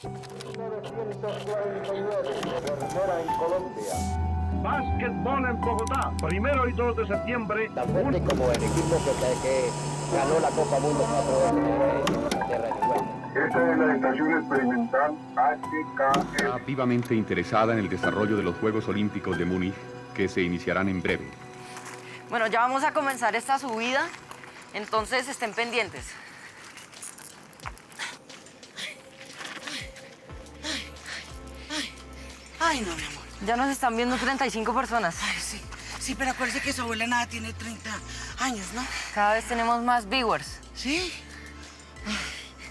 1949 se terminara en Colombia. Básquetbol en Bogotá, 1 y 2 de septiembre. Tan fuerte como el equipo que ganó la Copa Mundo 4 veces en Inglaterra en el Wembley. Esta es la estación experimental HKS. Está vivamente interesada en el desarrollo de los Juegos Olímpicos de Múnich, que se iniciarán en breve. Bueno, ya vamos a comenzar esta subida, entonces estén pendientes. Ay, no, mi amor. Ya nos están viendo 35 personas. Ay, sí. Sí, pero acuérdese que su abuela nada tiene 30 años, ¿no? Cada vez tenemos más viewers. ¿Sí?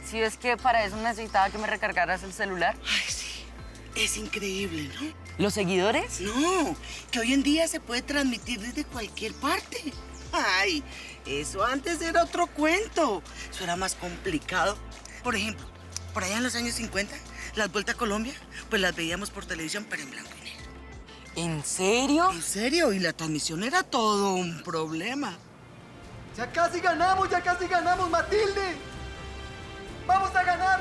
Si ves que para eso necesitaba que me recargaras el celular. Ay, sí. Es increíble, ¿no? ¿Los seguidores? No, que hoy en día se puede transmitir desde cualquier parte. Ay, eso antes era otro cuento. Eso era más complicado. Por ejemplo, por allá en los años 50, las Vueltas a Colombia, pues las veíamos por televisión, pero en blanco y negro. ¿En serio? En serio, y la transmisión era todo un problema. ¡Ya casi ganamos, Matilde! ¡Vamos a ganar!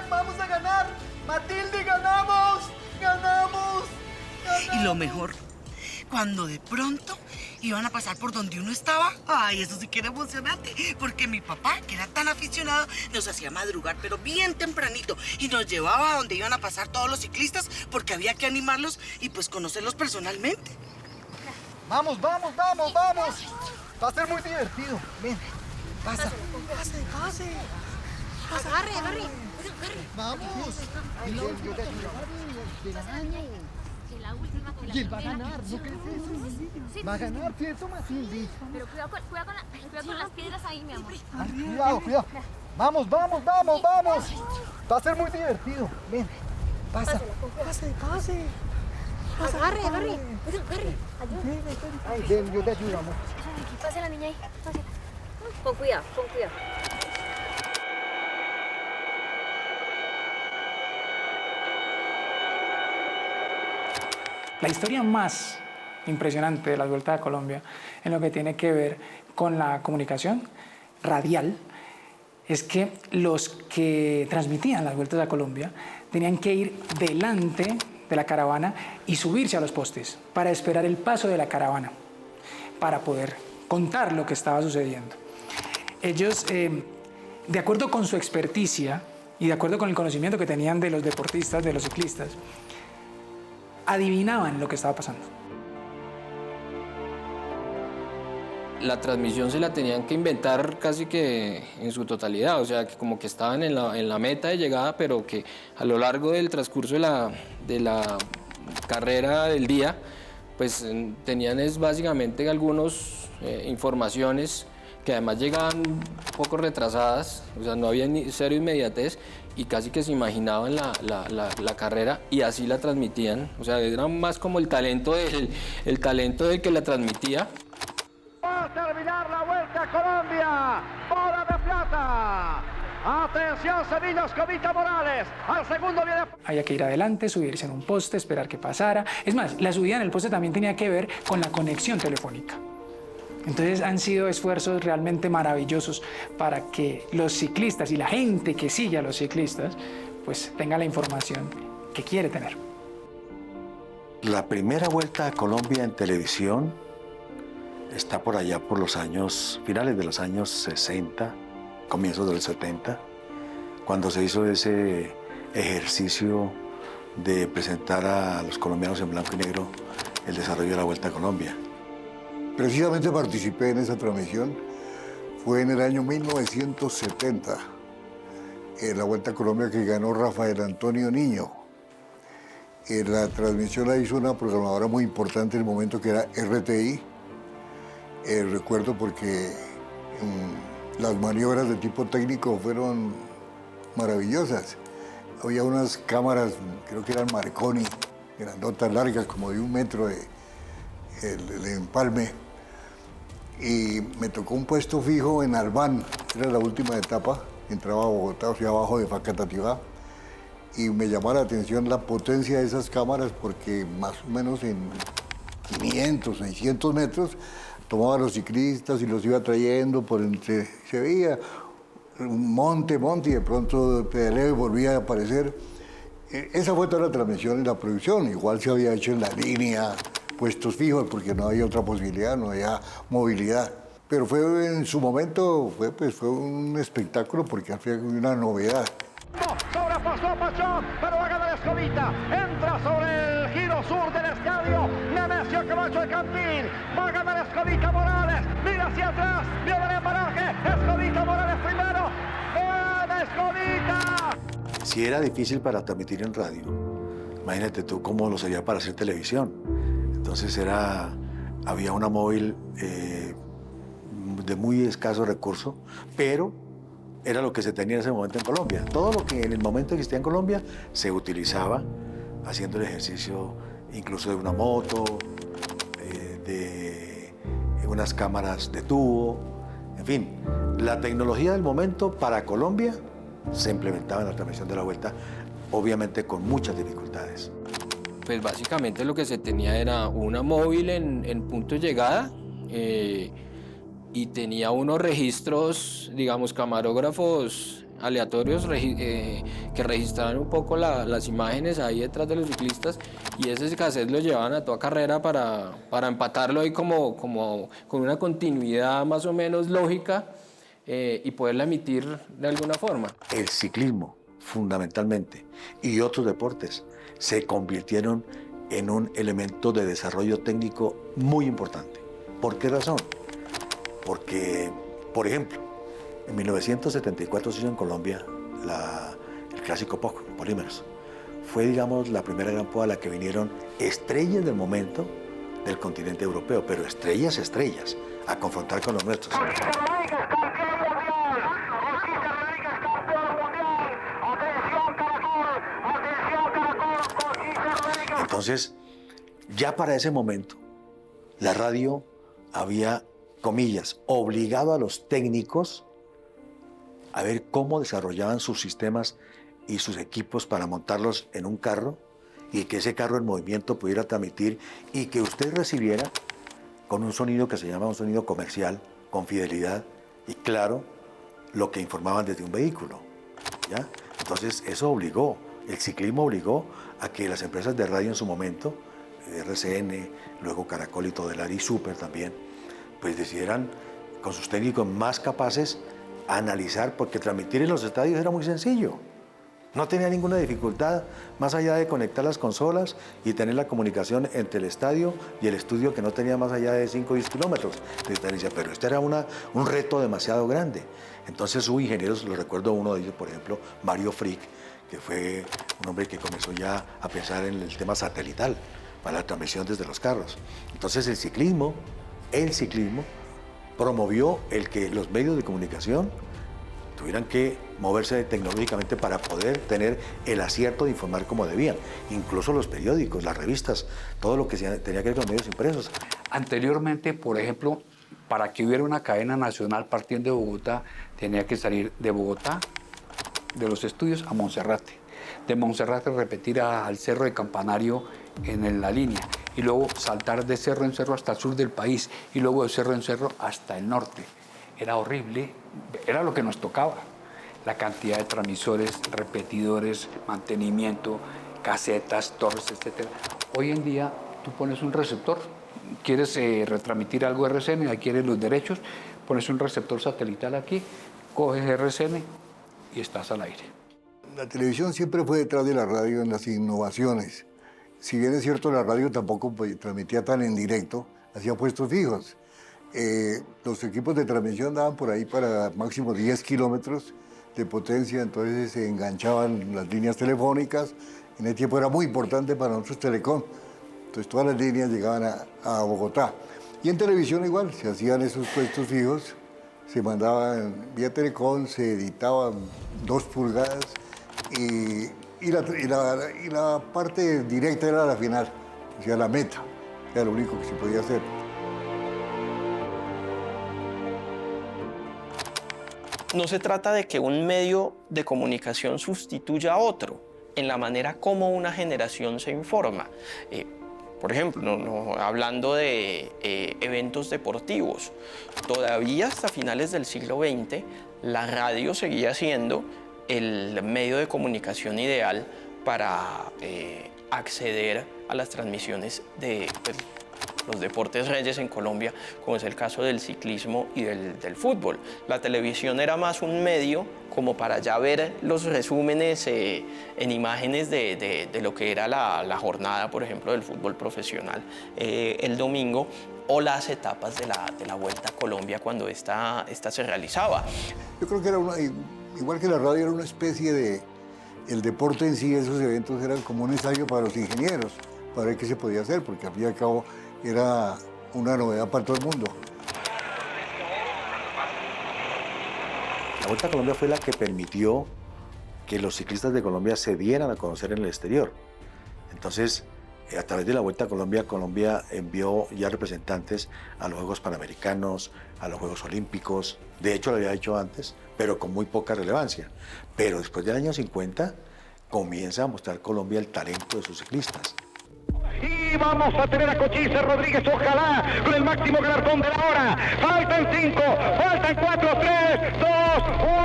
¡Matilde, ganamos! ¡Ganamos! Y lo mejor, cuando de pronto iban a pasar por donde uno estaba, ay, eso sí que era emocionante, porque mi papá, que era tan aficionado, nos hacía madrugar, pero bien tempranito, y nos llevaba a donde iban a pasar todos los ciclistas, porque había que animarlos y pues conocerlos personalmente. ¡Vamos! Va a ser muy divertido. Ven, pase. Agarre. ¡Vamos! Y él va a ganar, ¿no crees eso? Sí, Va a ganar, ¿cierto, Matilde? pero cuidado con las piedras ahí, mi amor. Cuidado. Vamos. Va a ser muy divertido. Ven, pase. Agarre. Ven, yo te ayudo, amor. Pase la niña ahí, pásela. Con cuidado. La historia más impresionante de las Vueltas a Colombia en lo que tiene que ver con la comunicación radial es que los que transmitían las Vueltas a Colombia tenían que ir delante de la caravana y subirse a los postes para esperar el paso de la caravana, para poder contar lo que estaba sucediendo. Ellos, de acuerdo con su experticia y de acuerdo con el conocimiento que tenían de los deportistas, de los ciclistas, adivinaban lo que estaba pasando. La transmisión se la tenían que inventar casi que en su totalidad, o sea, que como que estaban en la meta de llegada, pero que a lo largo del transcurso de la carrera del día, pues tenían básicamente algunas informaciones que además llegaban un poco retrasadas, o sea, no había cero inmediatez y casi que se imaginaban la carrera y así la transmitían, o sea, era más como el talento del que la transmitía. Va a terminar la Vuelta a Colombia, bola de plata. Atención, Sevilla, Escobita Morales, al segundo viene... Había que ir adelante, subirse en un poste, esperar que pasara. Es más, la subida en el poste también tenía que ver con la conexión telefónica. Entonces han sido esfuerzos realmente maravillosos para que los ciclistas y la gente que sigue a los ciclistas pues tenga la información que quiere tener. La primera Vuelta a Colombia en televisión está por allá por los años, finales de los años 60, comienzos del 70, cuando se hizo ese ejercicio de presentar a los colombianos en blanco y negro el desarrollo de la Vuelta a Colombia. Precisamente participé en esa transmisión. Fue en el año 1970, en la Vuelta a Colombia que ganó Rafael Antonio Niño. La transmisión la hizo una programadora muy importante en el momento que era RTI. Recuerdo porque las maniobras de tipo técnico fueron maravillosas. Había unas cámaras, creo que eran Marconi, grandotas, largas, como de 1 metro el empalme. Y me tocó un puesto fijo en Albán, era la última etapa, entraba a Bogotá, hacia abajo de Facatativá, y me llamó la atención la potencia de esas cámaras porque más o menos en 500, 600 metros tomaba a los ciclistas y los iba trayendo por entre, se veía un monte, y de pronto pedaleo y volvía a aparecer. Esa fue toda la transmisión y la producción. Igual se había hecho en la línea, puestos fijos, porque no había otra posibilidad, no había movilidad. Pero fue en su momento, fue un espectáculo porque fue una novedad. Sobrepasó a Pachón, pero va a ganar Escobita. Entra sobre el giro sur del estadio. Nemesio Camacho de Campín. Va a ganar Escobita Morales. Mira hacia atrás. Vio el embaraje. Escobita Morales primero. ¡Gana Escobita! Si era difícil para transmitir en radio, imagínate tú cómo lo sería para hacer televisión. Entonces había una móvil de muy escaso recurso, pero era lo que se tenía en ese momento en Colombia. Todo lo que en el momento existía en Colombia se utilizaba haciendo el ejercicio incluso de una moto, de unas cámaras de tubo, en fin. La tecnología del momento para Colombia se implementaba en la transmisión de la Vuelta, obviamente con muchas dificultades. Pues básicamente lo que se tenía era una móvil en punto de llegada y tenía unos registros, digamos, camarógrafos aleatorios que registraban un poco las imágenes ahí detrás de los ciclistas, y ese cassette lo llevaban a toda carrera para empatarlo ahí como con una continuidad más o menos lógica y poderla emitir de alguna forma. El ciclismo, fundamentalmente, y otros deportes se convirtieron en un elemento de desarrollo técnico muy importante. ¿Por qué razón? Porque, por ejemplo, en 1974 se hizo en Colombia el clásico POC, Polímeros. Fue, digamos, la primera gran poda a la que vinieron estrellas del momento del continente europeo, pero estrellas, a confrontar con los nuestros. Entonces, ya para ese momento, la radio había, comillas, obligado a los técnicos a ver cómo desarrollaban sus sistemas y sus equipos para montarlos en un carro y que ese carro en movimiento pudiera transmitir y que usted recibiera con un sonido que se llama un sonido comercial, con fidelidad y claro, lo que informaban desde un vehículo, ¿ya? Entonces eso obligó, el ciclismo obligó a que las empresas de radio en su momento, RCN, luego Caracol y Todelar y Super también, pues decidieran con sus técnicos más capaces analizar, porque transmitir en los estadios era muy sencillo. No tenía ninguna dificultad, más allá de conectar las consolas y tener la comunicación entre el estadio y el estudio, que no tenía más allá de 5 o 10 kilómetros de distancia. Pero este era un reto demasiado grande. Entonces hubo ingenieros, lo recuerdo uno de ellos, por ejemplo, Mario Frick, que fue un hombre que comenzó ya a pensar en el tema satelital para la transmisión desde los carros. Entonces el ciclismo promovió el que los medios de comunicación tuvieran que moverse tecnológicamente para poder tener el acierto de informar como debían. Incluso los periódicos, las revistas, todo lo que tenía que ver con medios impresos. Anteriormente, por ejemplo, para que hubiera una cadena nacional partiendo de Bogotá, tenía que salir de Bogotá, de los estudios, a Monserrate. De Monserrate repetir al Cerro de Campanario en la línea. Y luego saltar de cerro en cerro hasta el sur del país. Y luego de cerro en cerro hasta el norte. Era horrible, era lo que nos tocaba. La cantidad de transmisores, repetidores, mantenimiento, casetas, torres, etc. Hoy en día tú pones un receptor, quieres retransmitir algo de RCN, adquieres los derechos, pones un receptor satelital aquí, coges RCN y estás al aire. La televisión siempre fue detrás de la radio en las innovaciones. Si bien es cierto, la radio tampoco transmitía tan en directo, hacía puestos fijos. Los equipos de transmisión daban por ahí para máximo 10 kilómetros de potencia, entonces se enganchaban las líneas telefónicas. En ese tiempo era muy importante para nosotros Telecom. Entonces todas las líneas llegaban a Bogotá. Y en televisión igual, se hacían esos puestos fijos, se mandaban vía Telecom, se editaban 2 pulgadas y la parte directa era la final, o sea, la meta, era lo único que se podía hacer. No se trata de que un medio de comunicación sustituya a otro en la manera como una generación se informa. Por ejemplo, hablando de eventos deportivos, todavía hasta finales del siglo XX la radio seguía siendo el medio de comunicación ideal para acceder a las transmisiones de los deportes reyes en Colombia, como es el caso del ciclismo y del fútbol. La televisión era más un medio como para ya ver los resúmenes en imágenes de lo que era la jornada, por ejemplo, del fútbol profesional el domingo, o las etapas de la Vuelta a Colombia cuando esta se realizaba. Yo creo que era igual que la radio, era una especie de... El deporte en sí, esos eventos eran como un ensayo para los ingenieros, para ver qué se podía hacer, porque al fin y al cabo era una novedad para todo el mundo. La Vuelta a Colombia fue la que permitió que los ciclistas de Colombia se dieran a conocer en el exterior. Entonces, a través de la Vuelta a Colombia, Colombia envió ya representantes a los Juegos Panamericanos, a los Juegos Olímpicos. De hecho, lo había hecho antes, pero con muy poca relevancia. Pero después del año 50, comienza a mostrar Colombia el talento de sus ciclistas. Y vamos a tener a Cochise Rodríguez, ojalá, con el máximo galardón de la hora. Faltan 5, faltan 4, 3, 2,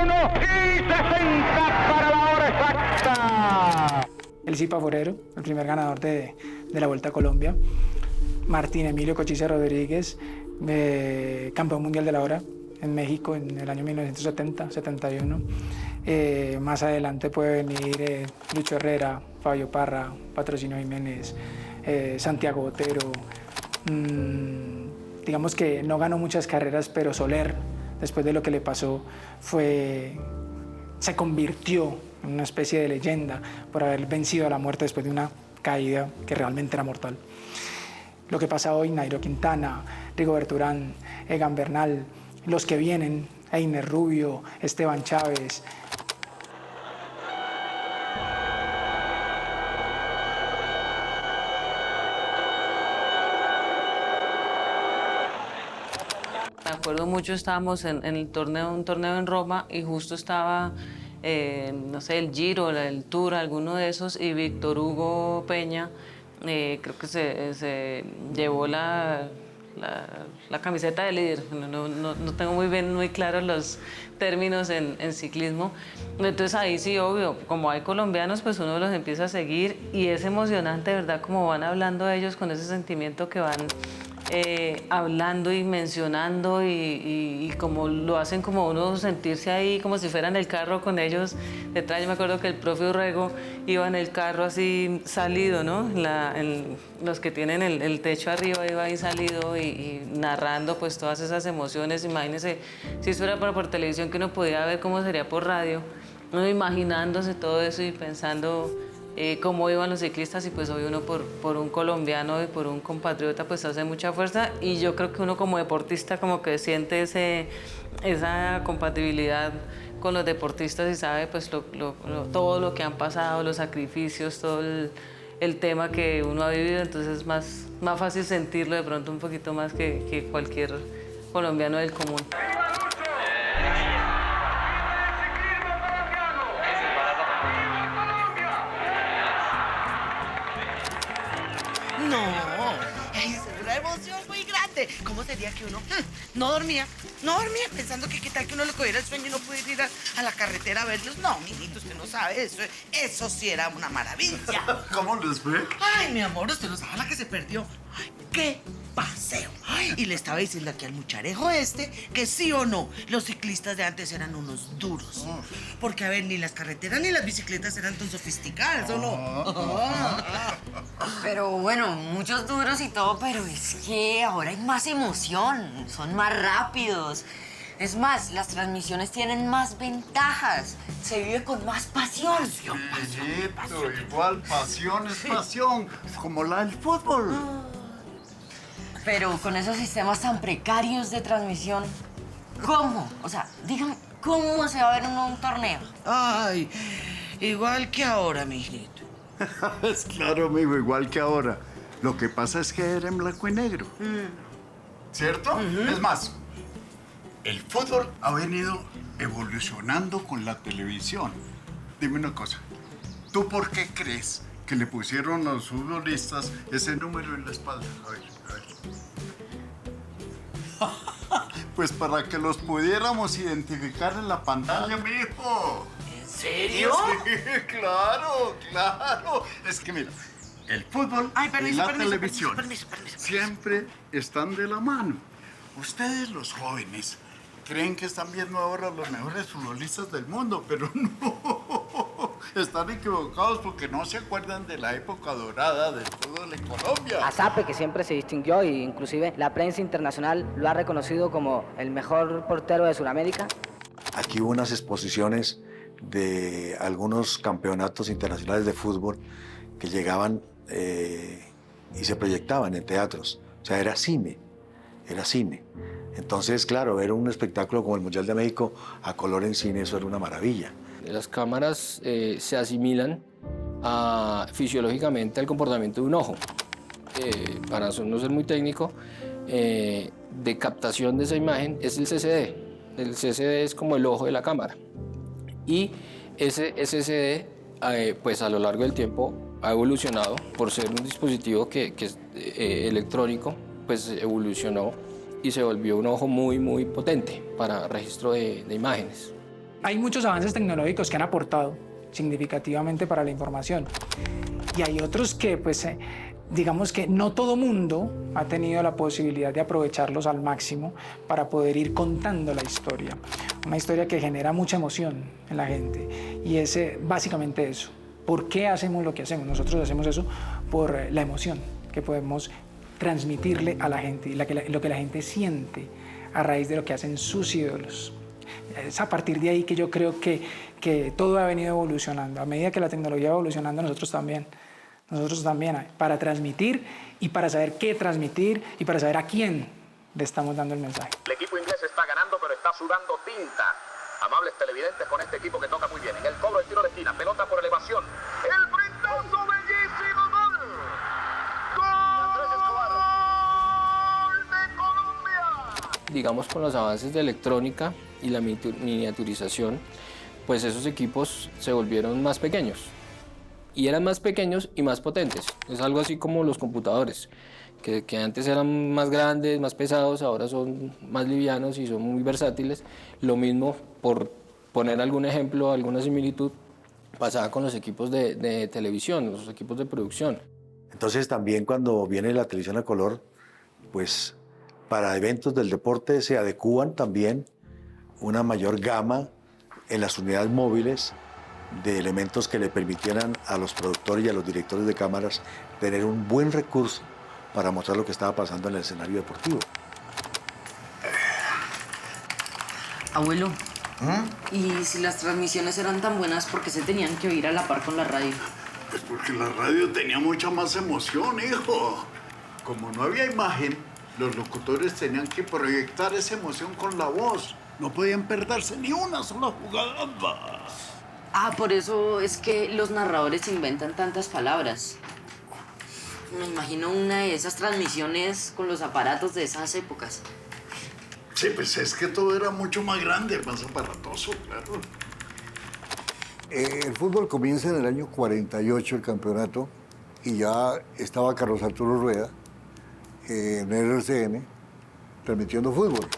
1 y 60 para la hora exacta. El Zipa Forero, el primer ganador de la Vuelta a Colombia. Martín Emilio Cochise Rodríguez, campeón mundial de la hora en México en el año 1970-71. Más adelante puede venir Lucho Herrera, Fabio Parra, Patrocinio Jiménez, Santiago Botero. Digamos que no ganó muchas carreras, pero Soler, después de lo que le pasó, se convirtió en una especie de leyenda por haber vencido a la muerte después de una caída que realmente era mortal. Lo que pasa hoy, Nairo Quintana, Rigoberto Urán, Egan Bernal, los que vienen, Einer Rubio, Esteban Chávez. Me acuerdo mucho, estábamos en un torneo en Roma y justo estaba, no sé, el Giro, el Tour, alguno de esos, y Víctor Hugo Peña, creo que se llevó la camiseta de líder. No tengo muy claros los términos en ciclismo. Entonces ahí sí, obvio, como hay colombianos, pues uno los empieza a seguir y es emocionante, ¿verdad? Como van hablando ellos con ese sentimiento que van hablando y mencionando y como lo hacen como uno sentirse ahí como si fuera en el carro con ellos detrás. Yo me acuerdo que el profe Urrego iba en el carro así salido, ¿no? Los que tienen el techo arriba iba ahí salido y narrando pues todas esas emociones. Imagínense, si eso era por televisión, que uno podía ver cómo sería por radio, uno imaginándose todo eso y pensando cómo iban los ciclistas, y pues hoy uno por un colombiano y por un compatriota pues hace mucha fuerza, y yo creo que uno como deportista como que siente esa compatibilidad con los deportistas y sabe pues todo lo que han pasado, los sacrificios, todo el tema que uno ha vivido, entonces es más fácil sentirlo de pronto un poquito más que cualquier colombiano del común. No, es una emoción muy grande. ¿Cómo sería que uno no dormía pensando que qué tal que uno le cogiera el sueño y no pudiera ir a la carretera a verlos? No, mijito, usted no sabe eso. Eso sí era una maravilla. ¿Cómo les fue? Ay, mi amor, usted no sabe la que se perdió. Ay, qué paseo. Ay, y le estaba diciendo aquí al mucharejo que sí o no, los ciclistas de antes eran unos duros. Porque, a ver, ni las carreteras ni las bicicletas eran tan sofisticadas, ¿o no? Pero bueno, muchos duros y todo, pero es que ahora hay más emoción, son más rápidos. Es más, las transmisiones tienen más ventajas, se vive con más pasión. Amiguito, igual pasión es pasión, como la del fútbol. Pero con esos sistemas tan precarios de transmisión, ¿cómo? O sea, dígame, ¿cómo se va a ver un torneo? Ay, igual que ahora, mijito. Es claro, amigo, igual que ahora. Lo que pasa es que era en blanco y negro. ¿Cierto? Es más, el fútbol ha venido evolucionando con la televisión. Dime una cosa, ¿tú por qué crees que le pusieron los futbolistas ese número en la espalda? A ver. Pues para que los pudiéramos identificar en la pantalla, mijo. serio? Sí, claro, claro. Es que mira, el fútbol y la televisión siempre están de la mano. Ustedes los jóvenes creen que están viendo ahora los mejores futbolistas del mundo, pero no. Están equivocados porque no se acuerdan de la época dorada del fútbol en Colombia. A Sape, que siempre se distinguió, e inclusive la prensa internacional lo ha reconocido como el mejor portero de Sudamérica. Aquí hubo unas exposiciones de algunos campeonatos internacionales de fútbol que llegaban y se proyectaban en teatros. O sea, era cine, era cine. Entonces, claro, ver un espectáculo como el Mundial de México a color en cine, eso era una maravilla. Las cámaras se asimilan fisiológicamente al comportamiento de un ojo. Para no ser muy técnico, de captación de esa imagen es el CCD. El CCD es como el ojo de la cámara. Y ese CCD, pues a lo largo del tiempo, ha evolucionado por ser un dispositivo que es electrónico, pues evolucionó y se volvió un ojo muy, muy potente para registro de imágenes. Hay muchos avances tecnológicos que han aportado significativamente para la información. Y hay otros que, pues, digamos que no todo mundo ha tenido la posibilidad de aprovecharlos al máximo para poder ir contando la historia. Una historia que genera mucha emoción en la gente. Y es básicamente eso. ¿Por qué hacemos lo que hacemos? Nosotros hacemos eso por la emoción que podemos transmitirle a la gente y lo que la gente siente a raíz de lo que hacen sus ídolos. Es a partir de ahí que yo creo que todo ha venido evolucionando. A medida que la tecnología va evolucionando, nosotros también, para transmitir y para saber qué transmitir y para saber a quién le estamos dando el mensaje. El equipo inglés está ganando, pero está sudando tinta. Amables televidentes con este equipo que toca muy bien. En el cobro, el tiro de esquina, pelota por elevación. ¡El brindazo bellísimo! ¡Gol! ¡Gol de Colombia! Digamos, con los avances de electrónica y la miniaturización, pues esos equipos se volvieron más pequeños. Y eran más pequeños y más potentes. Es algo así como los computadores, que antes eran más grandes, más pesados, ahora son más livianos y son muy versátiles. Lo mismo, por poner algún ejemplo, alguna similitud, pasaba con los equipos de televisión, los equipos de producción. Entonces también cuando viene la televisión a color, pues para eventos del deporte se adecúan también una mayor gama en las unidades móviles de elementos que le permitieran a los productores y a los directores de cámaras tener un buen recurso para mostrar lo que estaba pasando en el escenario deportivo. Abuelo, ¿y si las transmisiones eran tan buenas, por qué se tenían que oír a la par con la radio? Pues porque la radio tenía mucha más emoción, hijo. Como no había imagen, los locutores tenían que proyectar esa emoción con la voz. No podían perderse ni una sola jugada. Ah, por eso es que los narradores inventan tantas palabras. Me imagino una de esas transmisiones con los aparatos de esas épocas. Sí, pues es que todo era mucho más grande, más aparatoso, claro. El fútbol comienza en el año 48, el campeonato, y ya estaba Carlos Arturo Rueda en RCN transmitiendo fútbol.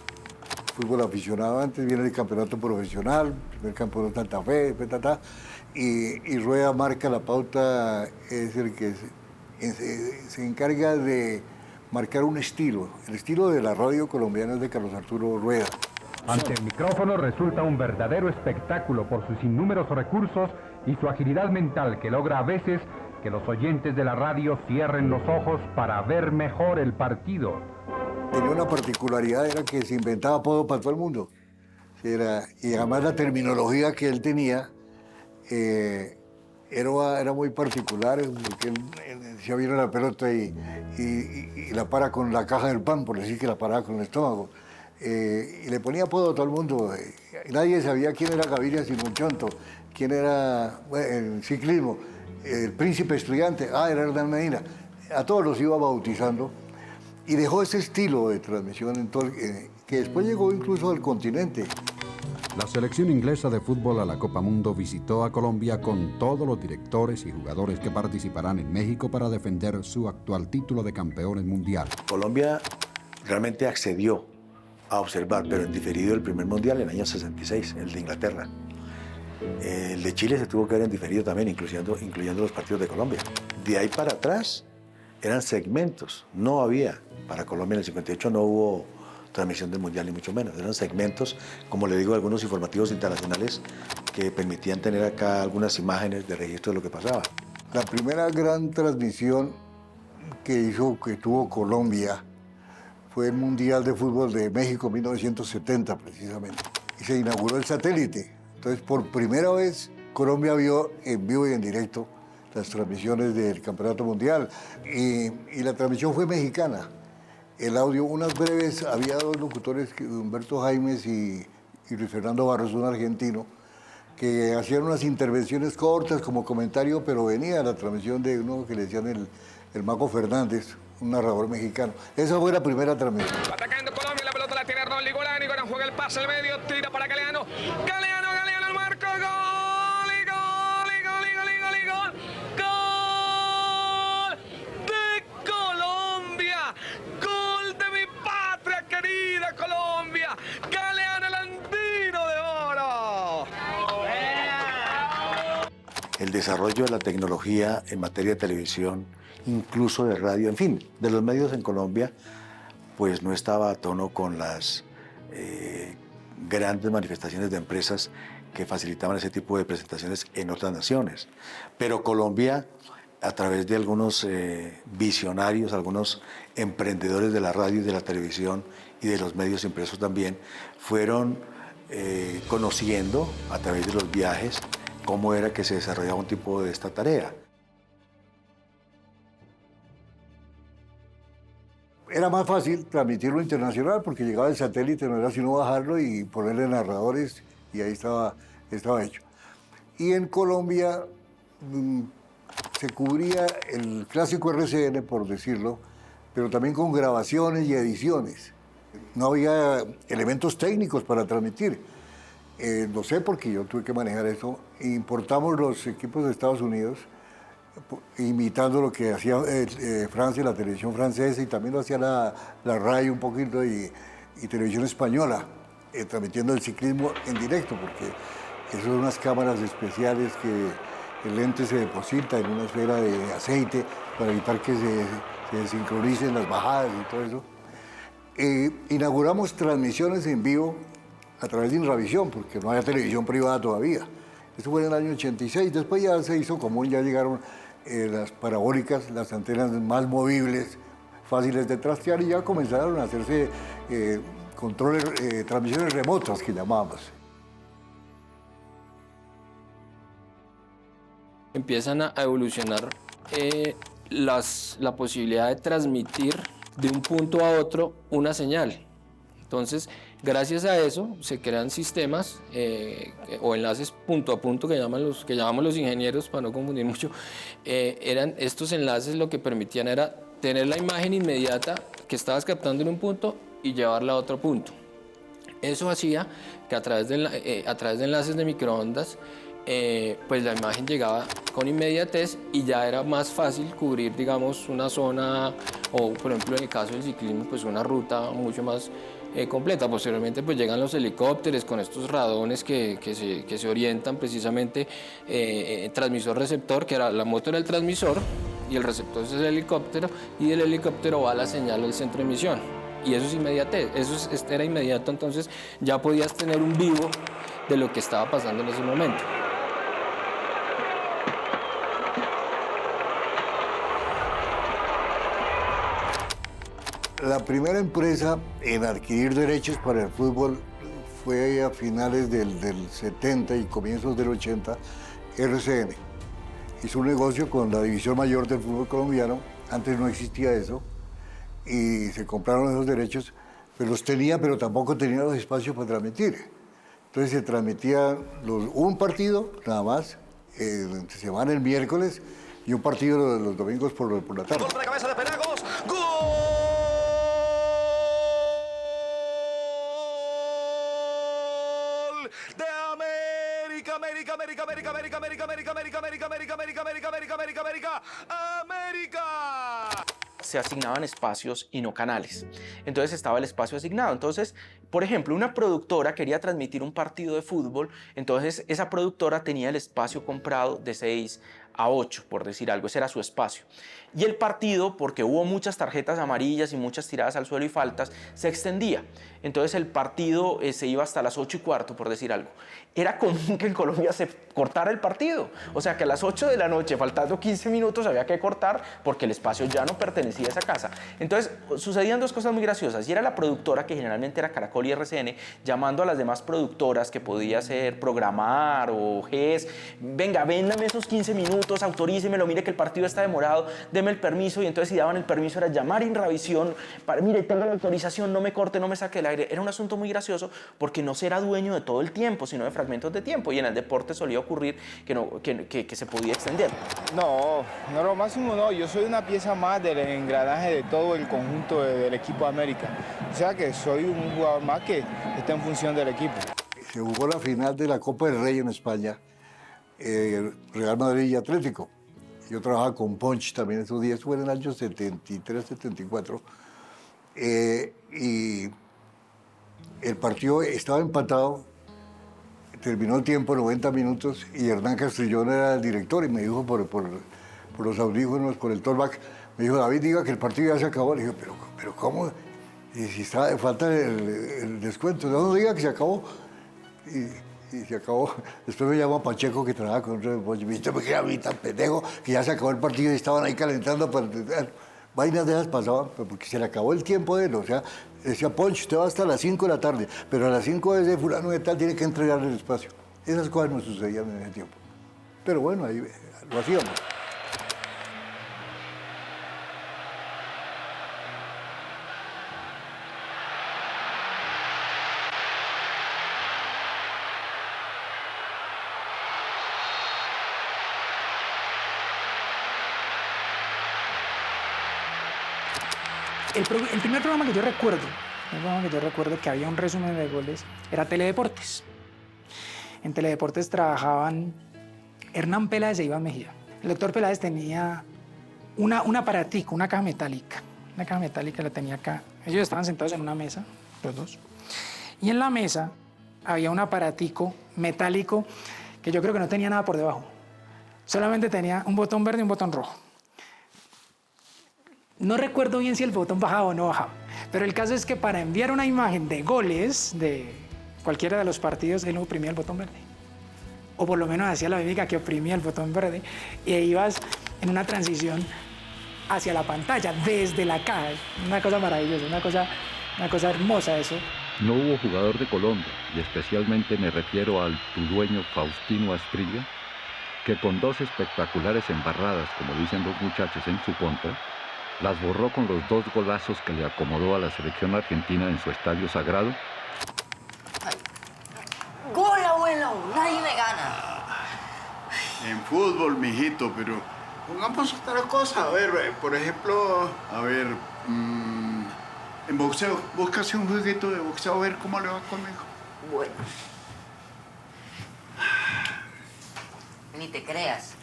Fútbol aficionado, antes viene el campeonato profesional, el campeonato Santa Fe, y Rueda marca la pauta, es el que se encarga de marcar un estilo. El estilo de la radio colombiana es de Carlos Arturo Rueda. Ante el micrófono resulta un verdadero espectáculo por sus innúmeros recursos y su agilidad mental que logra a veces que los oyentes de la radio cierren los ojos para ver mejor el partido. Tenía una particularidad, era que se inventaba apodo para todo el mundo. Y además la terminología que él tenía era muy particular, porque él decía, viene la pelota y la para con la caja del pan, por decir que la paraba con el estómago. Y le ponía apodo a todo el mundo. Nadie sabía quién era Gaviria Simonchonto, quién era el ciclismo, el príncipe estudiante, era Hernán Medina. A todos los iba bautizando. Y dejó ese estilo de transmisión que después llegó incluso al continente. La selección inglesa de fútbol a la Copa Mundo visitó a Colombia con todos los directores y jugadores que participarán en México para defender su actual título de campeones mundial. Colombia realmente accedió a observar, pero en diferido, el primer mundial en el año 66, el de Inglaterra. El de Chile se tuvo que ver en diferido también, incluyendo los partidos de Colombia. De ahí para atrás eran segmentos, no había. Para Colombia en el 58 no hubo transmisión del Mundial, ni mucho menos. Eran segmentos, como le digo, algunos informativos internacionales que permitían tener acá algunas imágenes de registro de lo que pasaba. La primera gran transmisión que tuvo Colombia fue el Mundial de Fútbol de México 1970, precisamente. Y se inauguró el satélite. Entonces, por primera vez, Colombia vio en vivo y en directo las transmisiones del Campeonato Mundial. Y la transmisión fue mexicana. El audio, unas breves, había dos locutores, Humberto Jaimes y Luis Fernando Barros, un argentino, que hacían unas intervenciones cortas como comentario, pero venía la transmisión de uno que le decían el Mago Fernández, un narrador mexicano. Esa fue la primera transmisión. Atacando Colombia, la pelota la tiene Arnold Ligolani, ahora juega el pase al medio, tira para Galeano. Galeano al marco, gol, gol de Colombia, gol de mi patria querida Colombia, Galeano el andino de oro. El desarrollo de la tecnología en materia de televisión, incluso de radio, en fin, de los medios en Colombia, pues no estaba a tono con las grandes manifestaciones de empresas que facilitaban ese tipo de presentaciones en otras naciones. Pero Colombia, a través de algunos visionarios, algunos emprendedores de la radio y de la televisión y de los medios impresos también, fueron conociendo a través de los viajes cómo era que se desarrollaba un tipo de esta tarea. Era más fácil transmitirlo internacional porque llegaba el satélite, no era sino bajarlo y ponerle narradores y ahí estaba hecho. Y en Colombia se cubría el clásico RCN, por decirlo, pero también con grabaciones y ediciones. No había elementos técnicos para transmitir. Lo sé porque yo tuve que manejar eso. Importamos los equipos de Estados Unidos, imitando lo que hacía Francia, la televisión francesa, y también lo hacía la RAI un poquito y televisión española, transmitiendo el ciclismo en directo, porque esas son unas cámaras especiales que el lente se deposita en una esfera de aceite para evitar que se desincronicen las bajadas y todo eso. Inauguramos transmisiones en vivo a través de Inravisión, porque no había televisión privada todavía. Esto fue en el año 86, después ya se hizo común, ya llegaron las parabólicas, las antenas más movibles, fáciles de trastear, y ya comenzaron a hacerse transmisiones remotas que llamábamos. Empiezan a evolucionar la posibilidad de transmitir de un punto a otro una señal. Entonces, gracias a eso se crean sistemas o enlaces punto a punto que llamamos los ingenieros, para no confundir mucho. Eran estos enlaces, lo que permitían era tener la imagen inmediata que estabas captando en un punto y llevarla a otro punto. Eso hacía que a través de enlaces de microondas, pues la imagen llegaba con inmediatez y ya era más fácil cubrir, digamos, una zona o, por ejemplo, en el caso del ciclismo, pues una ruta mucho más completa. Posteriormente pues llegan los helicópteros con estos radones que se orientan precisamente transmisor-receptor, que era la moto era el transmisor y el receptor es el helicóptero, y del helicóptero va la señal al centro de emisión. Y eso es inmediatez, era inmediato, entonces ya podías tener un vivo de lo que estaba pasando en ese momento. La primera empresa en adquirir derechos para el fútbol fue a finales del 70 y comienzos del 80, RCN. Hizo un negocio con la división mayor del fútbol colombiano, antes no existía eso, y se compraron esos derechos, pero los tenía, pero tampoco tenía los espacios para transmitir. Entonces se transmitía un partido nada más, se van el miércoles, y un partido los domingos por la tarde. Golpe de cabeza de Penagos, ¡gol! De América, América, América, América, América, América, América, América, América, América, América, América, América, América, América, América, América. se asignaban espacios y no canales. Entonces estaba el espacio asignado. Entonces, por ejemplo, una productora quería transmitir un partido de fútbol, entonces esa productora tenía el espacio comprado de 6 a 8, por decir algo, ese era su espacio. Y el partido, porque hubo muchas tarjetas amarillas y muchas tiradas al suelo y faltas, se extendía. Entonces el partido se iba hasta las 8:15, por decir algo. Era común que en Colombia se cortara el partido. O sea que a las 8 de la noche, faltando 15 minutos, había que cortar porque el espacio ya no pertenecía a esa casa. Entonces sucedían dos cosas muy graciosas. Y era la productora, que generalmente era Caracol y RCN, llamando a las demás productoras, que podía ser Programar o GES. Venga, véndame esos 15 minutos, autorícemelo, mire que el partido está demorado, deme el permiso. Y entonces si daban el permiso era llamar a Inravisión para, mire, tengo la autorización, no me corte, no me saque del aire. Era un asunto muy gracioso porque no se era dueño de todo el tiempo, sino de fragmentos de tiempo. Y en el deporte solía ocurrir que se podía extender. No, lo máximo no. Yo soy una pieza más del engranaje de todo el conjunto del equipo América. O sea que soy un jugador más que está en función del equipo. Se jugó la final de la Copa del Rey en España, Real Madrid y Atlético. Yo trabajaba con Ponch también esos días, fue en el año 73, 74. Y el partido estaba empatado, terminó el tiempo, 90 minutos, y Hernán Castrillón era el director y me dijo por los audífonos, por el talkback, me dijo, David, diga que el partido ya se acabó. Le dije, pero ¿cómo? Y si falta el descuento, no diga que se acabó. Y se acabó. Después me llamó Pacheco, que trabajaba con otro de me dice, me quedé a mí tan pendejo, que ya se acabó el partido y estaban ahí calentando para... Vainas de esas pasaban, porque se le acabó el tiempo de él. O sea, decía, Poncho, usted va hasta las 5 de la tarde, pero a las 5 de fulano de tal tiene que entregarle el espacio. Esas cosas no sucedían en ese tiempo. Pero bueno, ahí lo hacíamos. El primer programa que yo recuerdo que había un resumen de goles era Teledeportes. En Teledeportes trabajaban Hernán Peláez e Iván Mejía. El doctor Peláez tenía un aparatico, una caja metálica. Una caja metálica la tenía acá. Ellos estaban sentados en una mesa, los dos. Y en la mesa había un aparatico metálico que yo creo que no tenía nada por debajo. Solamente tenía un botón verde y un botón rojo. No recuerdo bien si el botón bajaba o no bajaba, pero el caso es que para enviar una imagen de goles de cualquiera de los partidos, él oprimía el botón verde. O por lo menos hacía la mímica que oprimía el botón verde y ibas en una transición hacia la pantalla, desde la caja. Una cosa maravillosa, una cosa hermosa eso. No hubo jugador de Colombia, y especialmente me refiero al tu dueño Faustino Asprilla, que con 2 espectaculares embarradas, como dicen los muchachos en su contra, las borró con los 2 golazos que le acomodó a la selección argentina en su estadio sagrado. ¡Gol, abuelo! Nadie me gana. En fútbol, mijito, pero pongamos otra cosa. A ver, por ejemplo, en boxeo, búscase un jueguito de boxeo a ver cómo le va conmigo. Bueno. Ni te creas.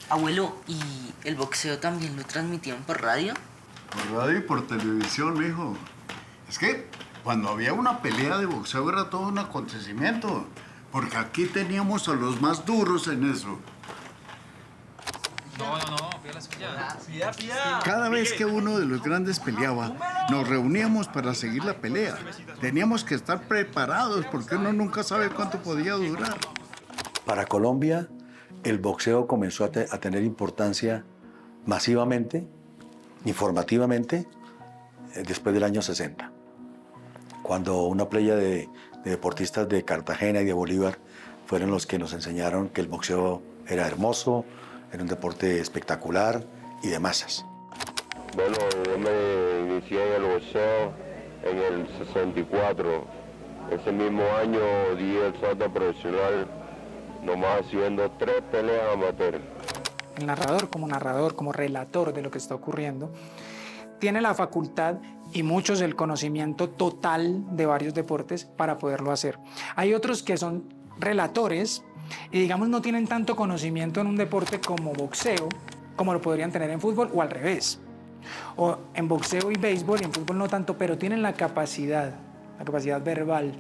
Abuelo, ¿y el boxeo también lo transmitían por radio? Por radio y por televisión, mijo. Es que cuando había una pelea de boxeo era todo un acontecimiento. Porque aquí teníamos a los más duros en eso. No, pida la suya. Pida. Cada vez que uno de los grandes peleaba, nos reuníamos para seguir la pelea. Teníamos que estar preparados porque uno nunca sabe cuánto podía durar. Para Colombia, el boxeo comenzó a tener importancia masivamente, informativamente, después del año 60, cuando una playa de deportistas de Cartagena y de Bolívar fueron los que nos enseñaron que el boxeo era hermoso, era un deporte espectacular y de masas. Bueno, yo me inicié en el boxeo en el 64. Ese mismo año di el salto profesional, nomás haciendo 3 peleas amateur. El narrador, como relator de lo que está ocurriendo, tiene la facultad y muchos el conocimiento total de varios deportes para poderlo hacer. Hay otros que son relatores y, digamos, no tienen tanto conocimiento en un deporte como boxeo, como lo podrían tener en fútbol o al revés. O en boxeo y béisbol y en fútbol no tanto, pero tienen la capacidad verbal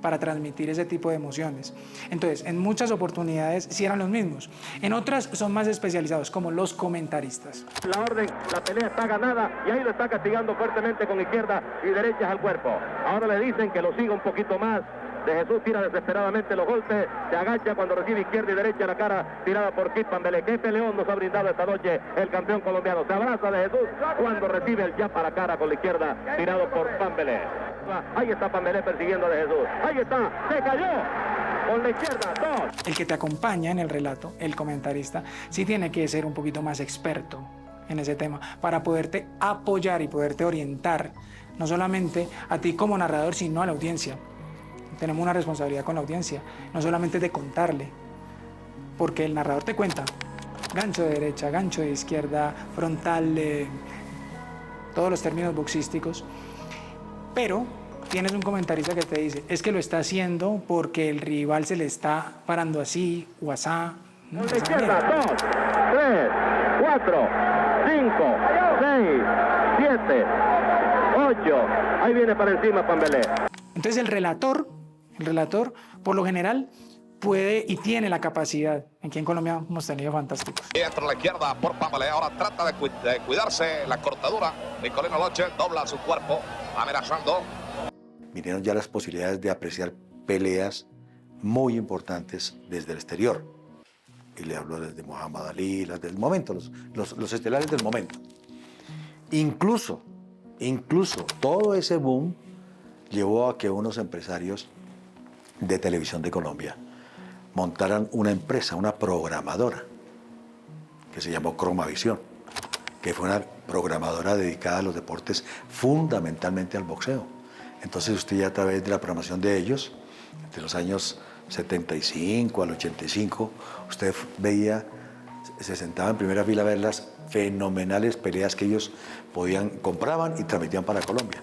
para transmitir ese tipo de emociones. Entonces, en muchas oportunidades sí eran los mismos. En otras son más especializados, como los comentaristas. La orden, la pelea está ganada y ahí lo está castigando fuertemente con izquierda y derechas al cuerpo. Ahora le dicen que lo siga un poquito más. De Jesús tira desesperadamente los golpes, se agacha cuando recibe izquierda y derecha en la cara, tirada por Kid Pambelé. ¿Qué peleón nos ha brindado esta noche el campeón colombiano? Se abraza de Jesús cuando recibe el jab a la cara con la izquierda, tirado por Pambelé. Ahí está Pambelé persiguiendo de Jesús. Ahí está, se cayó con la izquierda, 2. El que te acompaña en el relato, el comentarista, sí tiene que ser un poquito más experto en ese tema para poderte apoyar y poderte orientar, no solamente a ti como narrador, sino a la audiencia. Tenemos una responsabilidad con la audiencia, no solamente de contarle, porque el narrador te cuenta gancho de derecha, gancho de izquierda, frontal, todos los términos boxísticos, pero tienes un comentarista que te dice, es que lo está haciendo porque el rival se le está parando así o asá. Con la izquierda, 2, 3, 4, 5, 6, 7, 8, ahí viene para encima Pambelé. Entonces el relator, por lo general, puede y tiene la capacidad. Aquí en Colombia hemos tenido fantásticos. Y entra a la izquierda por Pambelé, ahora trata de cuidarse la cortadura. Nicolino Loche dobla su cuerpo, amenazando. Vinieron ya las posibilidades de apreciar peleas muy importantes desde el exterior. Y le hablo desde Muhammad Ali, las del momento, los estelares del momento. Incluso todo ese boom llevó a que unos empresarios de televisión de Colombia montaran una empresa, una programadora, que se llamó Cromavisión, que fue una programadora dedicada a los deportes, fundamentalmente al boxeo. Entonces usted ya a través de la programación de ellos, entre los años 75 al 85, usted veía, se sentaba en primera fila a ver las fenomenales peleas que ellos compraban y transmitían para Colombia.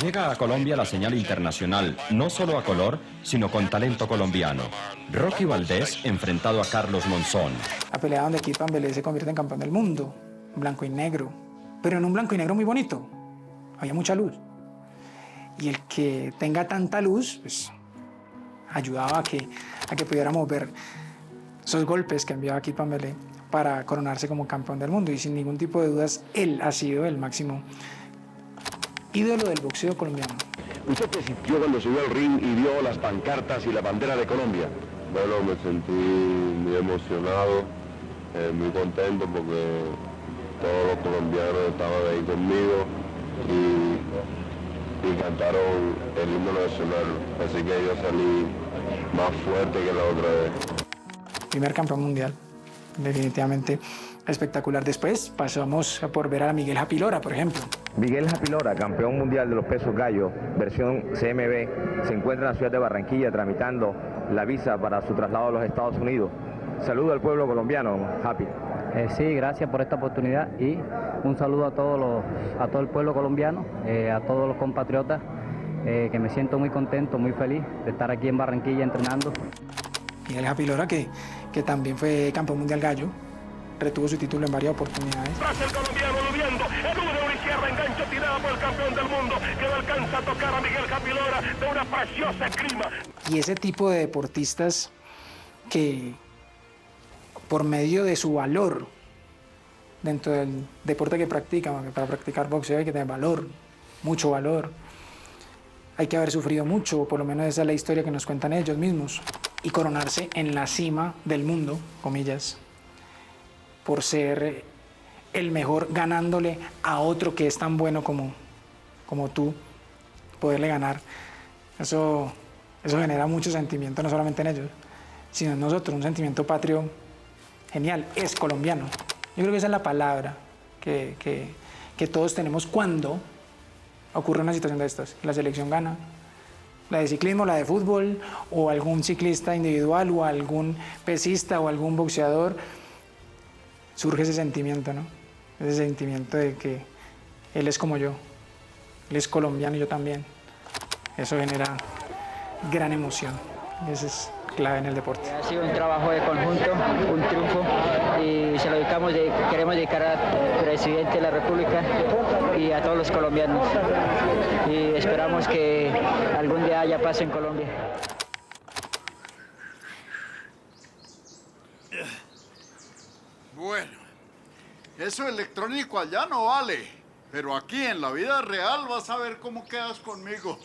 Llega a Colombia la señal internacional, no solo a color, sino con talento colombiano. Rocky Valdés enfrentado a Carlos Monzón. La pelea donde Kid Pambelé se convierte en campeón del mundo, en blanco y negro, pero en un blanco y negro muy bonito. Había mucha luz. Y el que tenga tanta luz, pues, ayudaba a que pudiéramos ver esos golpes que enviaba Kid Pambelé para coronarse como campeón del mundo. Y sin ningún tipo de dudas, él ha sido el máximo ídolo del boxeo colombiano. ¿Usted qué sintió cuando subió al ring y vio las pancartas y la bandera de Colombia? Bueno, me sentí muy emocionado, muy contento porque todos los colombianos estaban ahí conmigo y cantaron el himno nacional, así que yo salí más fuerte que la otra vez. Primer campeón mundial, definitivamente espectacular. Después pasamos por ver a Miguel Japilora, por ejemplo. Miguel Japilora, campeón mundial de los pesos gallo, versión CMB, se encuentra en la ciudad de Barranquilla tramitando la visa para su traslado a los Estados Unidos. Saludo al pueblo colombiano, Happy. Sí, gracias por esta oportunidad y un saludo a todo el pueblo colombiano, a todos los compatriotas, que me siento muy contento, muy feliz de estar aquí en Barranquilla entrenando. Miguel Japilora, que también fue campeón mundial gallo, retuvo su título en varias oportunidades. Tras el colombiano ludiendo, elude una izquierda, engancho tirada por el campeón del mundo, que no alcanza a tocar a Miguel Japilora de una preciosa esgrima. Y ese tipo de deportistas que, por medio de su valor dentro del deporte que practican, porque para practicar boxeo hay que tener valor, mucho valor. Hay que haber sufrido mucho, por lo menos esa es la historia que nos cuentan ellos mismos. Y coronarse en la cima del mundo, comillas, por ser el mejor ganándole a otro que es tan bueno como tú, poderle ganar. Eso genera mucho sentimiento, no solamente en ellos, sino en nosotros, un sentimiento patrio genial, es colombiano. Yo creo que esa es la palabra que todos tenemos cuando ocurre una situación de estas. La selección gana, la de ciclismo, la de fútbol, o algún ciclista individual, o algún pesista, o algún boxeador, surge ese sentimiento, ¿no? Ese sentimiento de que él es como yo, él es colombiano y yo también. Eso genera gran emoción, y eso es clave en el deporte. Ha sido un trabajo de conjunto, un triunfo y se lo queremos dedicar al presidente de la República y a todos los colombianos. Y esperamos que algún día haya paz en Colombia. Bueno, eso electrónico allá no vale, pero aquí en la vida real vas a ver cómo quedas conmigo.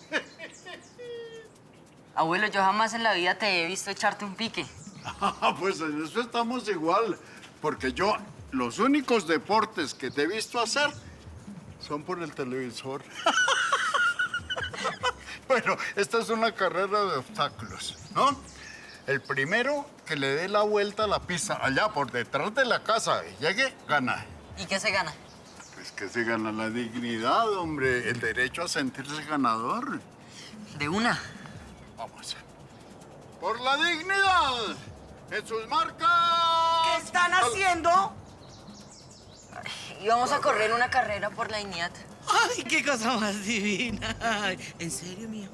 Abuelo, yo jamás en la vida te he visto echarte un pique. Pues en eso estamos igual, porque yo los únicos deportes que te he visto hacer son por el televisor. Bueno, esta es una carrera de obstáculos, ¿no? El primero que le dé la vuelta a la pista allá por detrás de la casa y llegue, gana. ¿Y qué se gana? Pues que se gana la dignidad, hombre, el derecho a sentirse ganador. De una. Vamos. ¡Por la dignidad! ¡En sus marcas! ¿Qué están haciendo? Y vamos a correr una carrera por la dignidad. ¡Ay, qué cosa más divina! Ay, ¿en serio, mijo?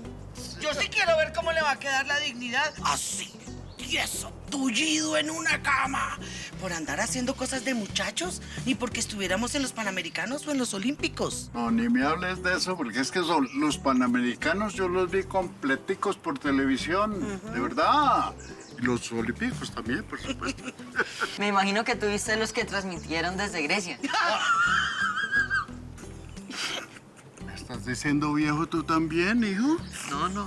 Yo sí quiero ver cómo le va a quedar la dignidad. Así, tieso, tullido en una cama. Por andar haciendo cosas de muchachos, ni porque estuviéramos en los Panamericanos o en los Olímpicos. No, ni me hables de eso, porque es que son los Panamericanos, yo los vi completicos por televisión, de verdad. Y los Olímpicos también, por supuesto. Me imagino que tuviste los que transmitieron desde Grecia. ¿Me estás diciendo viejo tú también, hijo? No, no.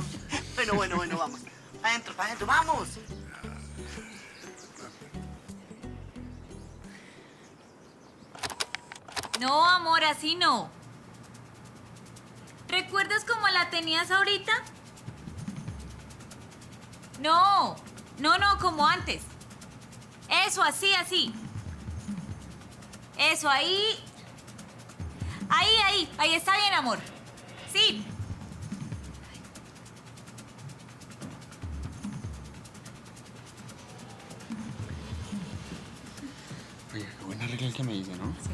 Bueno, vamos. Para adentro, vamos. No, amor, así no. ¿Recuerdas cómo la tenías ahorita? No, como antes. Eso, así. Eso, ahí. Ahí está bien, amor. Sí. Oye, qué buena regla el que me dice, ¿no? Sí.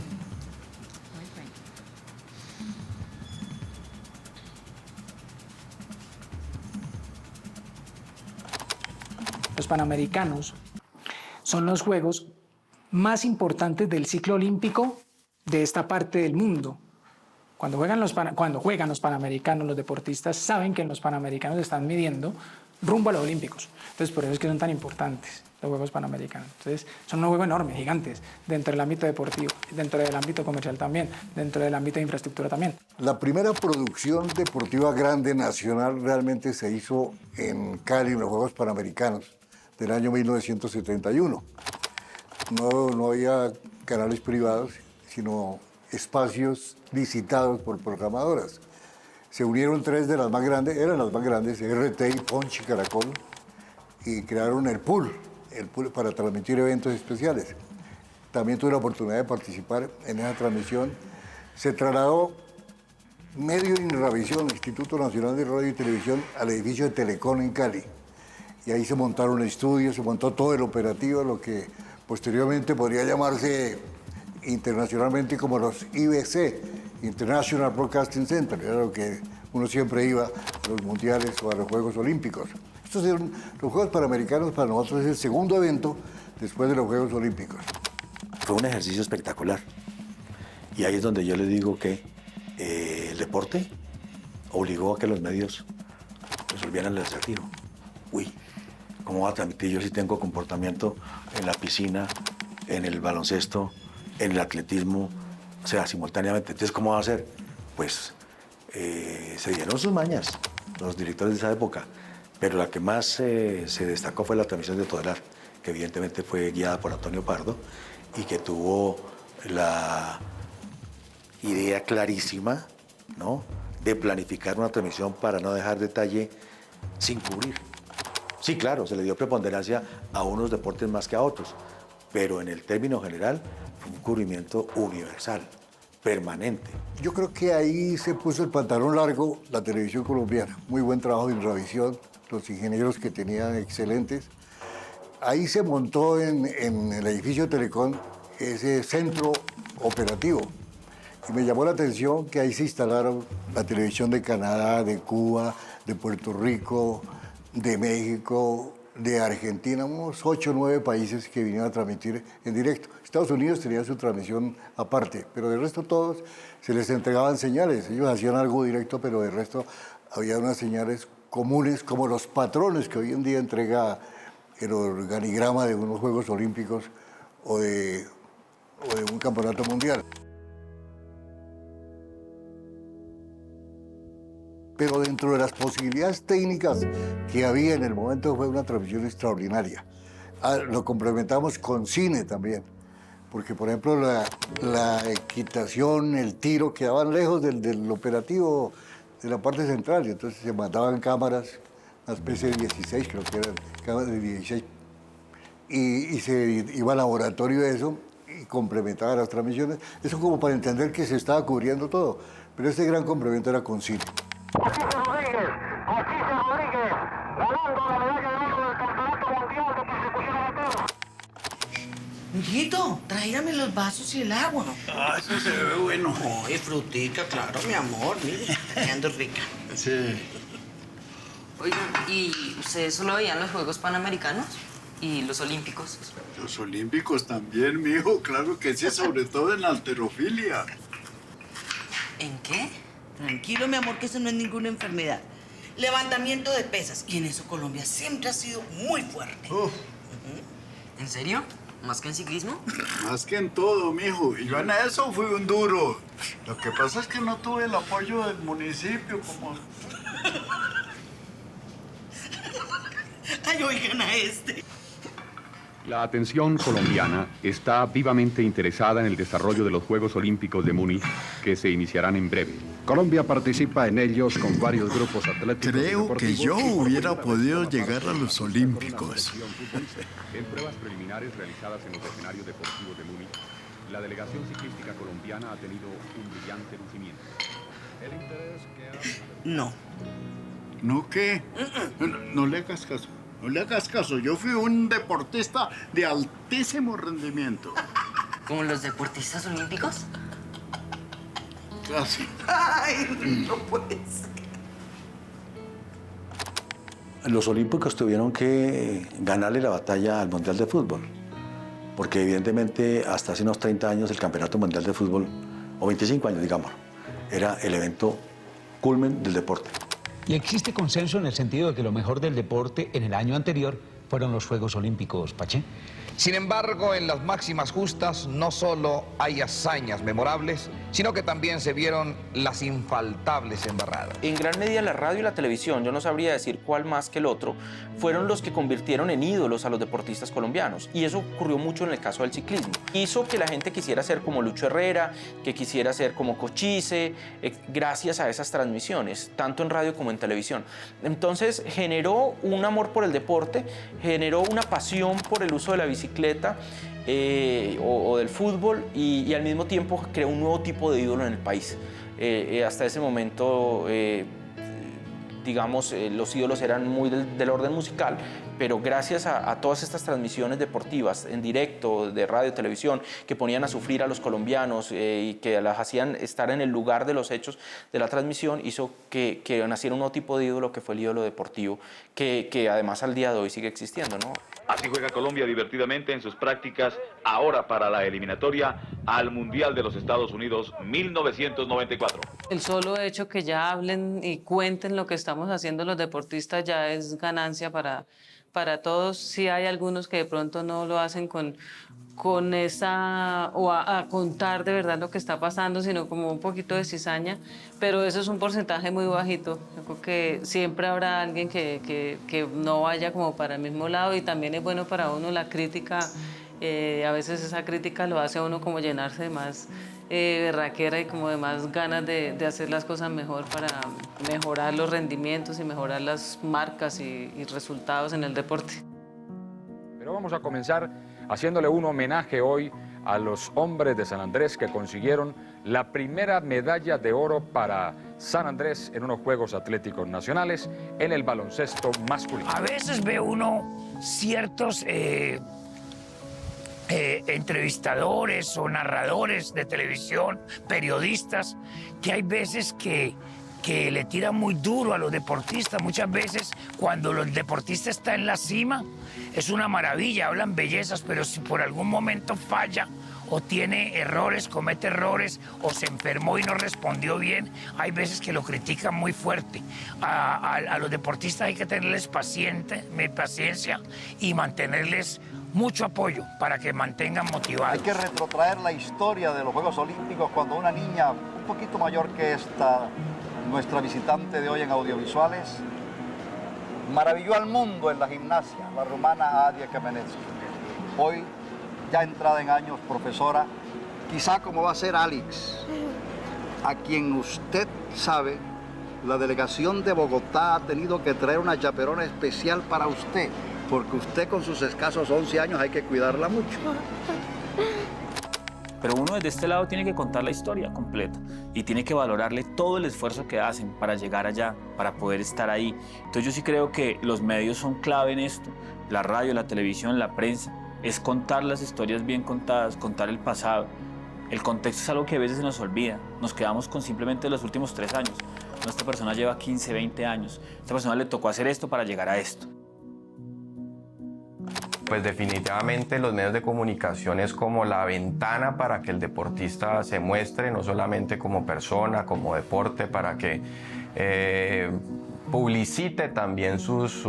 Muy bueno. Los Panamericanos son los juegos más importantes del ciclo olímpico de esta parte del mundo. Cuando juegan los Panamericanos, los deportistas saben que en los Panamericanos están midiendo rumbo a los Olímpicos. Entonces, por eso es que son tan importantes los Juegos Panamericanos. Entonces, son unos juegos enormes, gigantes, dentro del ámbito deportivo, dentro del ámbito comercial también, dentro del ámbito de infraestructura también. La primera producción deportiva grande nacional realmente se hizo en Cali, en los Juegos Panamericanos del año 1971. No había canales privados, sino espacios licitados por programadoras. Se unieron tres de las más grandes, eran las más grandes, RTI, Punch y Caracol, y crearon el pool para transmitir eventos especiales. También tuve la oportunidad de participar en esa transmisión. Se trasladó medio Inravisión, Instituto Nacional de Radio y Televisión, al edificio de Telecom en Cali. Y ahí se montaron estudios, se montó todo el operativo, lo que posteriormente podría llamarse internacionalmente como los IBC, International Broadcasting Center, era lo que uno siempre iba a los mundiales o a los Juegos Olímpicos. Estos eran los Juegos Panamericanos, para nosotros es el segundo evento después de los Juegos Olímpicos. Fue un ejercicio espectacular. Y ahí es donde yo le digo que el deporte obligó a que los medios resolvieran el acertijo. Uy, ¿cómo va a transmitir yo si tengo comportamiento en la piscina, en el baloncesto, en el atletismo, o sea, simultáneamente? Entonces, ¿cómo va a hacer? Pues se dieron sus mañas los directores de esa época, pero la que más se destacó fue la transmisión de Todelar, que evidentemente fue guiada por Antonio Pardo y que tuvo la idea clarísima, ¿no?, de planificar una transmisión para no dejar detalle sin cubrir. Sí, claro, se le dio preponderancia a unos deportes más que a otros, pero en el término general fue un cubrimiento universal, permanente. Yo creo que ahí se puso el pantalón largo la televisión colombiana. Muy buen trabajo de Inravisión, los ingenieros que tenían excelentes. Ahí se montó en el edificio de Telecom ese centro operativo. Y me llamó la atención que ahí se instalaron la televisión de Canadá, de Cuba, de Puerto Rico, de México, de Argentina, unos 8 o 9 países que vinieron a transmitir en directo. Estados Unidos tenía su transmisión aparte, pero del resto todos se les entregaban señales. Ellos hacían algo directo, pero del resto había unas señales comunes, como los patrones que hoy en día entrega el organigrama de unos Juegos Olímpicos o de un campeonato mundial. Pero dentro de las posibilidades técnicas que había en el momento fue una transmisión extraordinaria. Lo complementamos con cine también, porque por ejemplo la equitación, el tiro quedaban lejos del operativo de la parte central, y entonces se mandaban cámaras, una especie de 16, creo que eran cámaras de 16, y se iba al laboratorio de eso y complementaba las transmisiones. Eso como para entender que se estaba cubriendo todo, pero este gran complemento era con cine. Cochise Rodríguez, ganando la medalla de oro del Campeonato Mundial de Persecución Amateur. Mijito, tráigame los vasos y el agua. Ah, eso se ve bueno. Ay, frutica, claro, mi amor, mire, está quedando rica. Sí. Oigan, ¿y ustedes solo veían los Juegos Panamericanos y los Olímpicos? Los Olímpicos también, mijo, claro que sí, sobre todo en halterofilia. ¿En qué? Tranquilo, mi amor, que eso no es ninguna enfermedad. Levantamiento de pesas. Y en eso Colombia siempre ha sido muy fuerte. ¿En serio? ¿Más que en ciclismo? Más que en todo, mijo. Y yo en eso fui un duro. Lo que pasa es que no tuve el apoyo del municipio como... Ay, oigan a este. La atención colombiana está vivamente interesada en el desarrollo de los Juegos Olímpicos de Múnich, que se iniciarán en breve. Colombia participa en ellos con varios grupos atléticos. Creo que yo hubiera podido llegar a los Olímpicos. En pruebas preliminares realizadas en los escenarios deportivos de Múnich, la delegación ciclística colombiana ha tenido un brillante lucimiento. El interés que ha... No. ¿No qué? No le hagas caso. No le hagas caso, yo fui un deportista de altísimo rendimiento. ¿Como los deportistas olímpicos? Casi. Ay, no puede ser. Los olímpicos tuvieron que ganarle la batalla al Mundial de Fútbol, porque evidentemente hasta hace unos 30 años el Campeonato Mundial de Fútbol, o 25 años digamos, era el evento culmen del deporte. Y existe consenso en el sentido de que lo mejor del deporte en el año anterior fueron los Juegos Olímpicos, Pache. Sin embargo, en las máximas justas no solo hay hazañas memorables, sino que también se vieron las infaltables embarradas. En gran medida la radio y la televisión, yo no sabría decir cuál más que el otro, fueron los que convirtieron en ídolos a los deportistas colombianos. Y eso ocurrió mucho en el caso del ciclismo. Hizo que la gente quisiera ser como Lucho Herrera, que quisiera ser como Cochise, gracias a esas transmisiones, tanto en radio como en televisión. Entonces generó un amor por el deporte, generó una pasión por el uso de la bicicleta o del fútbol y al mismo tiempo creó un nuevo tipo de ídolo en el país. Hasta ese momento, digamos, los ídolos eran muy del orden musical, pero gracias a todas estas transmisiones deportivas en directo, de radio, televisión, que ponían a sufrir a los colombianos y que las hacían estar en el lugar de los hechos de la transmisión, hizo que naciera un nuevo tipo de ídolo que fue el ídolo deportivo, que además al día de hoy sigue existiendo, ¿no? Así juega Colombia divertidamente en sus prácticas ahora para la eliminatoria al Mundial de los Estados Unidos 1994. El solo hecho que ya hablen y cuenten lo que estamos haciendo los deportistas ya es ganancia para todos. Sí hay algunos que de pronto no lo hacen con esa, o a contar de verdad lo que está pasando, sino como un poquito de cizaña, pero eso es un porcentaje muy bajito. Yo creo que siempre habrá alguien que no vaya como para el mismo lado, y también es bueno para uno la crítica. A veces esa crítica lo hace a uno como llenarse de más berraquera y como de más ganas de hacer las cosas mejor para mejorar los rendimientos y mejorar las marcas y resultados en el deporte. Pero vamos a comenzar haciéndole un homenaje hoy a los hombres de San Andrés que consiguieron la primera medalla de oro para San Andrés en unos Juegos Atléticos Nacionales en el baloncesto masculino. A veces ve uno ciertos entrevistadores o narradores de televisión, periodistas, que hay veces que que le tira muy duro a los deportistas. Muchas veces cuando el deportista está en la cima es una maravilla, hablan bellezas, pero si por algún momento falla o tiene errores, comete errores o se enfermó y no respondió bien, hay veces que lo critican muy fuerte. A los deportistas hay que tenerles paciencia y mantenerles mucho apoyo para que mantengan motivados. Hay que retrotraer la historia de los Juegos Olímpicos cuando una niña un poquito mayor que esta, nuestra visitante de hoy en audiovisuales, maravilló al mundo en la gimnasia, la rumana Adia Kamenetsky. Hoy, ya entrada en años, profesora, quizá como va a ser Alex, a quien usted sabe, la delegación de Bogotá ha tenido que traer una chaperona especial para usted, porque usted con sus escasos 11 años hay que cuidarla mucho. Pero uno desde este lado tiene que contar la historia completa y tiene que valorarle todo el esfuerzo que hacen para llegar allá, para poder estar ahí. Entonces yo sí creo que los medios son clave en esto, la radio, la televisión, la prensa, es contar las historias bien contadas, contar el pasado. El contexto es algo que a veces se nos olvida, nos quedamos con simplemente los últimos 3 años. Esta persona lleva 15, 20 años, a esta persona le tocó hacer esto para llegar a esto. Pues definitivamente los medios de comunicación es como la ventana para que el deportista se muestre, no solamente como persona, como deporte, para que publicite también sus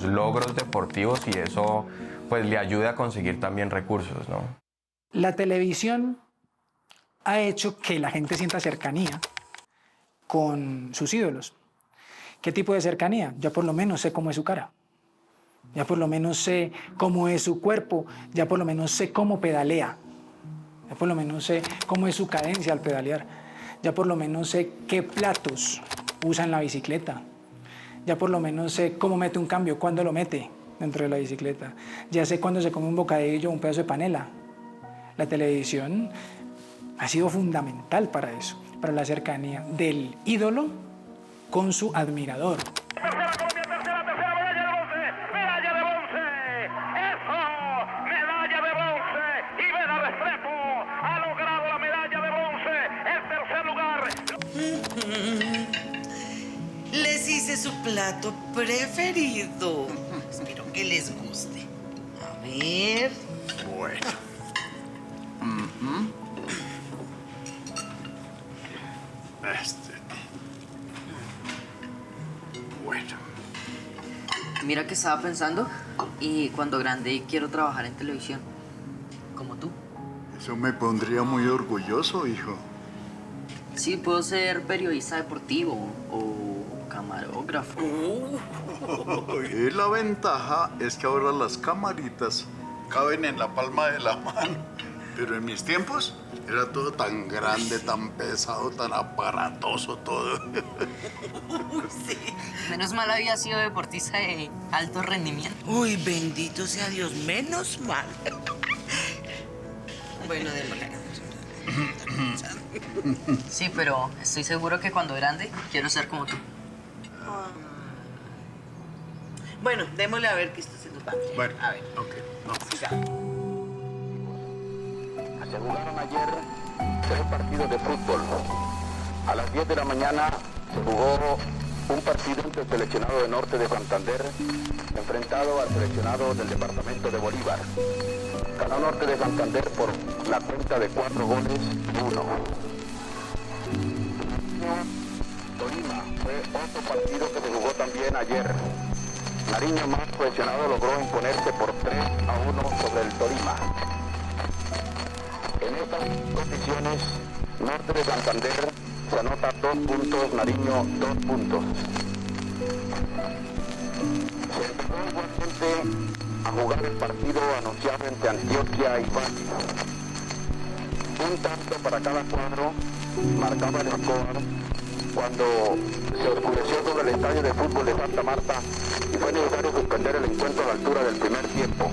logros deportivos y eso pues le ayuda a conseguir también recursos, ¿no? La televisión ha hecho que la gente sienta cercanía con sus ídolos. ¿Qué tipo de cercanía? Yo por lo menos sé cómo es su cara. Ya por lo menos sé cómo es su cuerpo, ya por lo menos sé cómo pedalea, ya por lo menos sé cómo es su cadencia al pedalear, ya por lo menos sé qué platos usa en la bicicleta, ya por lo menos sé cómo mete un cambio, cuándo lo mete dentro de la bicicleta, ya sé cuándo se come un bocadillo o un pedazo de panela. La televisión ha sido fundamental para eso, para la cercanía del ídolo con su admirador. Les hice su plato preferido. Espero que les guste. A ver. Bueno. Bueno. Mira que estaba pensando y cuando grande quiero trabajar en televisión, como tú. Eso me pondría muy orgulloso, hijo. Sí, puedo ser periodista deportivo o camarógrafo. Y la ventaja es que ahora las camaritas caben en la palma de la mano. Pero en mis tiempos era todo tan grande, tan pesado, tan aparatoso todo. Sí. Menos mal había sido deportista de alto rendimiento. Uy, bendito sea Dios, menos mal. Bueno, démosle. Sí, pero estoy seguro que cuando grande quiero ser como tú. Bueno, démosle a ver que esto se nos va. Bueno, a ver. Ok, Sigamos. Se jugaron ayer 3 partidos de fútbol. A las 10 de la mañana se jugó un partido entre el seleccionado de Norte de Santander enfrentado al seleccionado del departamento de Bolívar. Ganó Norte de Santander por la cuenta de 4 goles a 1. Tolima fue otro partido que se jugó también ayer. Nariño, más cohesionado, logró imponerse por 3-1 sobre el Tolima. En estas condiciones, Norte de Santander se anota 2 puntos, Nariño 2 puntos. Se empezó igualmente a jugar el partido anunciado entre Antioquia y Valle. Un tanto para cada cuadro marcaba el score cuando se oscureció sobre el estadio de fútbol de Santa Marta y fue necesario suspender el encuentro a la altura del primer tiempo.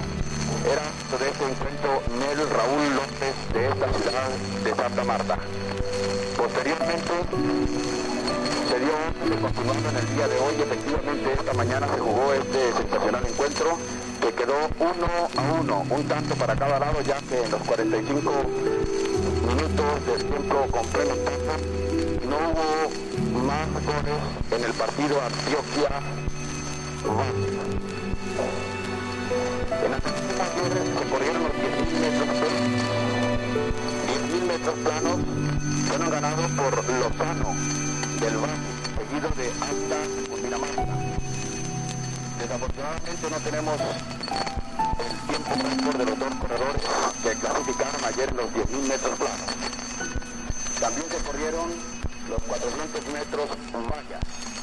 Era de este encuentro Nel Raúl López de esta ciudad de Santa Marta. Posteriormente se dio que continuando en el día de hoy, efectivamente esta mañana se jugó este sensacional encuentro que quedó 1-1, un tanto para cada lado, ya que en los 45 minutos del tiempo complementario no hubo más goles en el partido Antioquia-Valle. En atletismo ayer se corrieron los 10.000 metros planos. 10.000 metros planos fueron ganados por Lozano del Valle, seguido de Alta Cundinamarca. Desafortunadamente no tenemos el tiempo récord de los dos corredores que clasificaron ayer en los 10.000 metros planos. También se corrieron los 400 metros vallas.